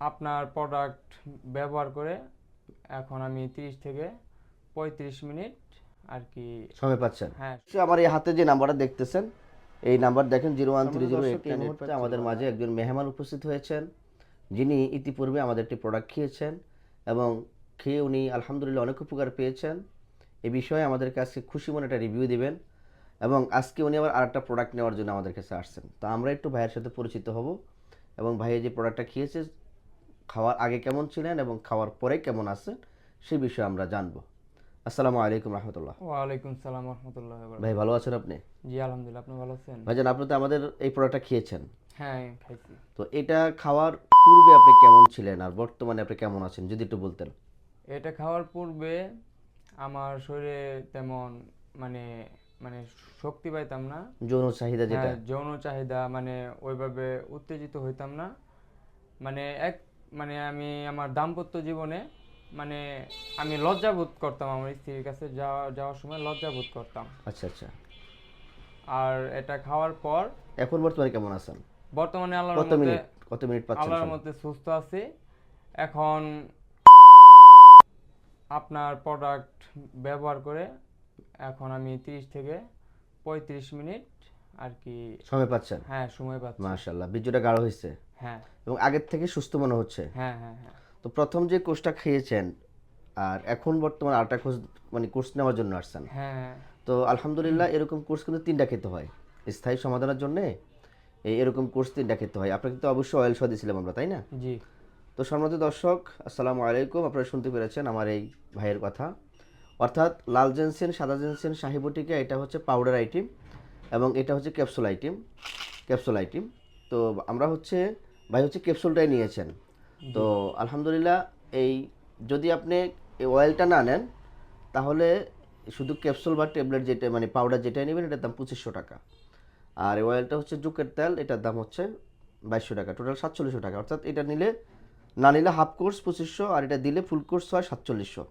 আপনার প্রোডাক্ট ব্যবহার করে এখন আমি 30 থেকে 35 মিনিট আর কি সময় পাচ্ছেন। হ্যাঁ। আমার এই হাতে যে নাম্বারটা দেখতেছেন, এই নাম্বার দেখেন 0130 দর্শক এই মুহূর্তে আমাদের মাঝে একজন মেহমান উপস্থিত হয়েছেন, যিনি ইতিপূর্বে আমাদের একটি প্রোডাক্ট খেয়েছেন এবং খেয়ে উনি আলহামদুলিল্লাহ অনেক উপকার পেয়েছেন। এই বিষয়ে আমাদেরকে আজকে খুশি মনে একটা রিভিউ দিবেন এবং আজকে উনি আবার আরেকটা প্রোডাক্ট নেওয়ার জন্য আমাদের কাছে আসছেন। তো আমরা একটু ভাইয়ের সাথে পরিচিত হব এবং ভাইয়ের যে প্রোডাক্টটা খেয়েছে, খাওয়ার আগে কেমন ছিলেন এবং খাওয়ার পরে কেমন আছেন সেই বিষয়ে আমরা জানবো। আসসালামু আলাইকুম রহমতুল্লাহ। ওয়ালাইকুম সালাম রহমতুল্লাহ। ভাই ভালো আছেন আপনি? জি আলহামদুলিল্লাহ, আপনি ভালো আছেন? ভাইজান, আপনি তো আমাদের এই প্রোডাক্টটা খেয়েছেন, হ্যাঁ খাইছি। তো এটা খাওয়ার পূর্বে আপনি কেমন ছিলেন আর বর্তমানে আপনি কেমন আছেন যদি একটু বলতেন। এটা খাওয়ার পূর্বে আমার শরীরে তেমন মানে মানে শক্তি পাইতাম না। যৌন চাহিদা যেটা। হ্যাঁ, যৌন চাহিদা মানে ওইভাবে উত্তেজিত হইতাম না। মানে এক মানে আমি আমার দাম্পত্য জীবনে মানে আমি লজ্জাবোধ করতাম, আমার স্ত্রীর কাছে যাওয়ার সময় লজ্জাবোধ করতাম। আচ্ছা আচ্ছা। আর এটা খাওয়ার পর এখন বর্তমানে কেমন আছেন? বর্তমানে কত মিনিট পাচ্ছেন আল্লাহর সময়? মধ্যে সুস্থ আছি। এখন আপনার প্রোডাক্ট ব্যবহার করে এখন আমি 30 থেকে 35 মিনিট আর কি সময় পাচ্ছেন? হ্যাঁ সময় পাচ্ছি। মাশাআল্লাহ, বীর্যটা গাঢ় হয়েছে হ্যাঁ এবং আগের থেকে সুস্থ মনে হচ্ছে। হ্যাঁ হ্যাঁ হ্যাঁ। তো প্রথম যে কোর্সটা খেয়েছেন আর এখন বর্তমানে আরেকটা কোর্স মানে কোর্স নেওয়ার জন্য আসছেন, হ্যাঁ তো আলহামদুলিল্লাহ এরকম কোর্স কিন্তু 3টা খেতে হয় স্থায়ী সমাধানের জন্য। এরকম কোর্স 3টা খেতে হয়। আপনাকে তো অবশ্যই অয়েল সহ দিয়েছিলাম আমরা, তাই না? জি। তো সম্মানিত দর্শক, আসসালামু আলাইকুম। আপনারা শুনতে পেরেছেন আমার এই ভাইয়ের কথা, অর্থাৎ লাল জেনসেন, সাদা জেনসেন, শাহিবটিকা, এটা হচ্ছে পাউডার আইটেম এবং এটা হচ্ছে ক্যাপসুল আইটেম। তো আমরা হচ্ছে ভাই হচ্ছে ক্যাপসুলটাই নিয়েছেন। তো আলহামদুলিল্লাহ, এই যদি আপনি এই অয়েলটা না নেন তাহলে শুধু ক্যাপসুল বা ট্যাবলেট যেটা মানে পাউডার যেটাই নেবেন এটার দাম 2500 টাকা। আর এই অয়েলটা হচ্ছে জুকের তেল, এটার দাম হচ্ছে 2200 টাকা, টোটাল 4700 টাকা। অর্থাৎ এটা নিলে না নিলে হাফ কোর্স 2500 আর এটা দিলে ফুল কোর্স হয় 4700।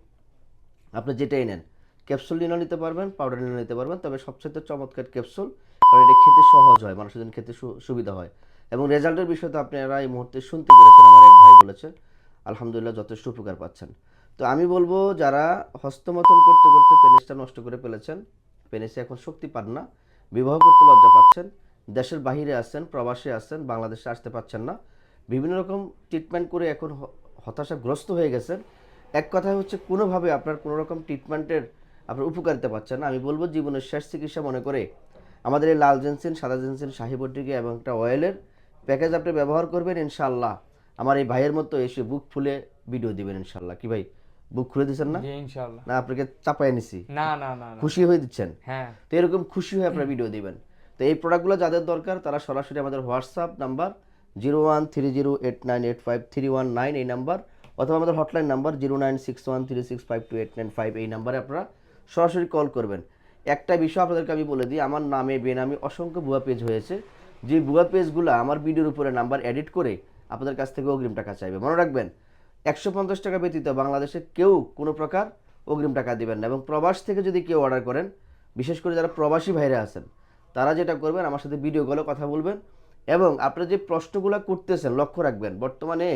আপনি যেটাই নেন, ক্যাপসুল নিলেও নিতে পারবেন, পাউডার নিলেও নিতে পারবেন, তবে সবচেয়ে চমৎকার ক্যাপসুল, কারণ এটা খেতে সহজ হয়, মানুষের জন্য খেতে সুবিধা হয় এবং রেজাল্টের বিষয়ে তো আপনারা এই মুহূর্তে শুনতে পেরেছেন, আমার এক ভাই বলেছে আলহামদুলিল্লাহ যথেষ্ট উপকার পাচ্ছেন। তো আমি বলবো যারা হস্তমথন করতে করতে পেনিসটা নষ্ট করে ফেলেছেন, পেনিসে এখন শক্তি পান না, বিবাহ করতে লজ্জা পাচ্ছেন, দেশের বাহিরে আছেন, প্রবাসে আছেন, বাংলাদেশে আসতে পারছেন না, বিভিন্ন রকম ট্রিটমেন্ট করে এখন হতাশাগ্রস্ত হয়ে গেছেন, এক কথায় হচ্ছে কোনোভাবে আপনার কোনো রকম ট্রিটমেন্টের আপনার উপকারিতা পাচ্ছেন না, আমি বলবো জীবনের শেষ চিকিৎসা মনে করে আমাদের এই লাল জেনসেন, সাদা জেনসেন, শাহিবটিকা এবং একটা অয়েলের প্যাকেজ আপনি ব্যবহার করবেন, ইনশাআল্লাহ আমার এই ভাইয়ের মতো এসে বুক ফুলে ভিডিও দিবেন ইনশাআল্লাহ। কি ভাই, বুক খুলে দিচ্ছেন না? জি ইনশাআল্লাহ। না আপনাকে চাপাই নিছি? না না না না। খুশি হয়ে দিচ্ছেন? হ্যাঁ। তো এরকম খুশি হয়ে আপনারা ভিডিও দিবেন। তো এই প্রোডাক্টগুলো যাদের দরকার তারা সরাসরি আমাদের হোয়াটসঅ্যাপ নাম্বার 0130898531 এই নাম্বার, অথবা আমাদের হটলাইন নাম্বার 0961365289 এই নাম্বারে আপনারা সরাসরি কল করবেন। একটা বিষয় আপনাদেরকে আমি বলে দিই, আমার নামে বেনামে অসংখ্য ভুয়া পেজ হয়েছে, যে ভুয়া পেজগুলো আমার ভিডিওর উপরে নাম্বার এডিট করে আপনাদের কাছ থেকে অগ্রিম টাকা চাইবে। মনে রাখবেন, 150 টাকা ব্যতীত বাংলাদেশে কেউ কোনো প্রকার অগ্রিম টাকা দিবেন না এবং প্রবাস থেকে যদি কেউ অর্ডার করেন, বিশেষ করে যারা প্রবাসী ভাইরা আছেন, তারা যেটা করবেন আমার সাথে ভিডিও কলে কথা বলবেন এবং আপনারা যে প্রশ্নগুলো করতেছেন লক্ষ্য রাখবেন, বর্তমানে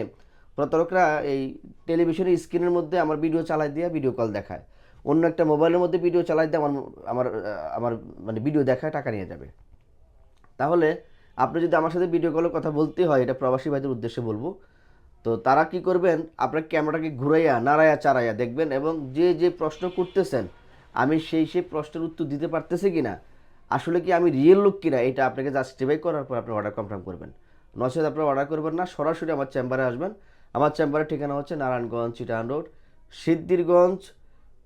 প্রতারকরা এই টেলিভিশনের স্ক্রিনের মধ্যে আমার ভিডিও চালাই দিয়ে ভিডিও কল দেখায়, অন্য একটা মোবাইলের মধ্যে ভিডিও চালাই দিয়ে আমার আমার আমার মানে ভিডিও দেখায় টাকা নিয়ে যাবে। তাহলে আপনি যদি আমার সাথে ভিডিও কলে কথা বলতে হয়, এটা প্রবাসী ভাইদের উদ্দেশ্যে বলবো, তো তারা কি করবেন, আপনার ক্যামেরাটাকে ঘুরাইয়া নাড়াইয়া চারাইয়া দেখবেন এবং যে যে প্রশ্ন করতেছেন আমি সেই প্রশ্নের উত্তর দিতে পারতেছি কিনা, আসলে কি আমি রিয়েল লোক কিনা, এটা আপনাকে জাস্টিফাই করার পর আপনি অর্ডার কনফার্ম করবেন। নচেত আপনারা অর্ডার করবেন না, সরাসরি আমার চেম্বারে আসবেন। আমার চেম্বারের ঠিকানা হচ্ছে নারায়ণগঞ্জ চিটাগাং রোড, সিদ্ধিরগঞ্জ,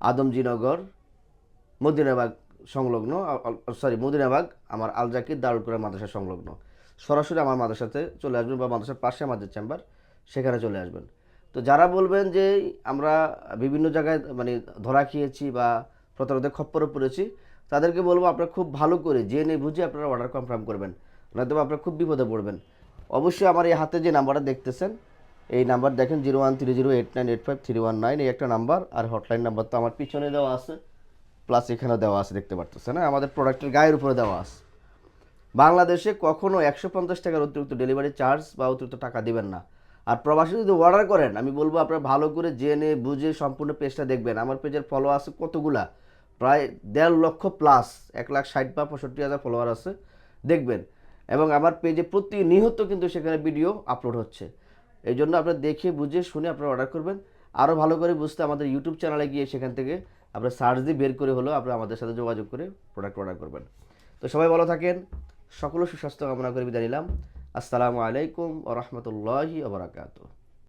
আদমজীনগর, মদিনাবাগ সংলগ্ন, মদিনাবাগ আমার আল জাকির দারুল কোরআন মাদ্রাসা সংলগ্ন। সরাসরি আমার মাদ্রাসাতে চলে আসবেন বা মাদ্রাসার পাশে আমাদের চেম্বার, সেখানে চলে আসবেন। তো যারা বলবেন যে আমরা বিভিন্ন জায়গায় মানে ধরা খেয়েছি বা প্রতারকদের খপ্পরে পড়েছি, তাদেরকে বলবো আপনারা খুব ভালো করে জেনে বুঝে আপনারা অর্ডার কনফার্ম করবেন, নয়তো আপনারা খুব বিপদে পড়বেন। অবশ্যই আমার এই হাতে যে নাম্বারটা দেখতেছেন, এই নাম্বার দেখেন 0130898531 এই একটা নাম্বার, আর হটলাইন নাম্বার তো আমার পিছনে দেওয়া আছে, প্লাস এখানে দেওয়া আছে, দেখতে পারতেছেন না, আমাদের প্রোডাক্টের গায়ের উপরে দেওয়া আছে। বাংলাদেশে কখনো 150 টাকার অতিরিক্ত ডেলিভারি চার্জ বা অতিরিক্ত টাকা দিবেন না। আর প্রবাসী যদি অর্ডার করেন, আমি বলবো আপনারা ভালো করে জেনে বুঝে সম্পূর্ণ পেজটা দেখবেন। আমার পেজের ফলো আছে কতগুলা, প্রায় 1.5 লক্ষ প্লাস, 1,60,000 বা 65,000 ফলোয়ার আছে, দেখবেন। এবং আমার পেজে প্রতিনিয়ত কিন্তু সেখানে ভিডিও আপলোড হচ্ছে। এই জন্য আপনারা দেখে বুঝে শুনে আপনারা অর্ডার করবেন। আরও ভালো করে বুঝতে আমাদের ইউটিউব চ্যানেলে গিয়ে সেখান থেকে আপনারা সার্চ দিয়ে বের করে হলেও আপনারা আমাদের সাথে যোগাযোগ করে প্রোডাক্ট অর্ডার করবেন। তো সবাই ভালো থাকেন, সকল সুস্বাস্থ্য কামনা করে বিদায় নিলাম। আসসালামু আলাইকুম ওয়া রাহমাতুল্লাহি ওয়া বারাকাতুহু।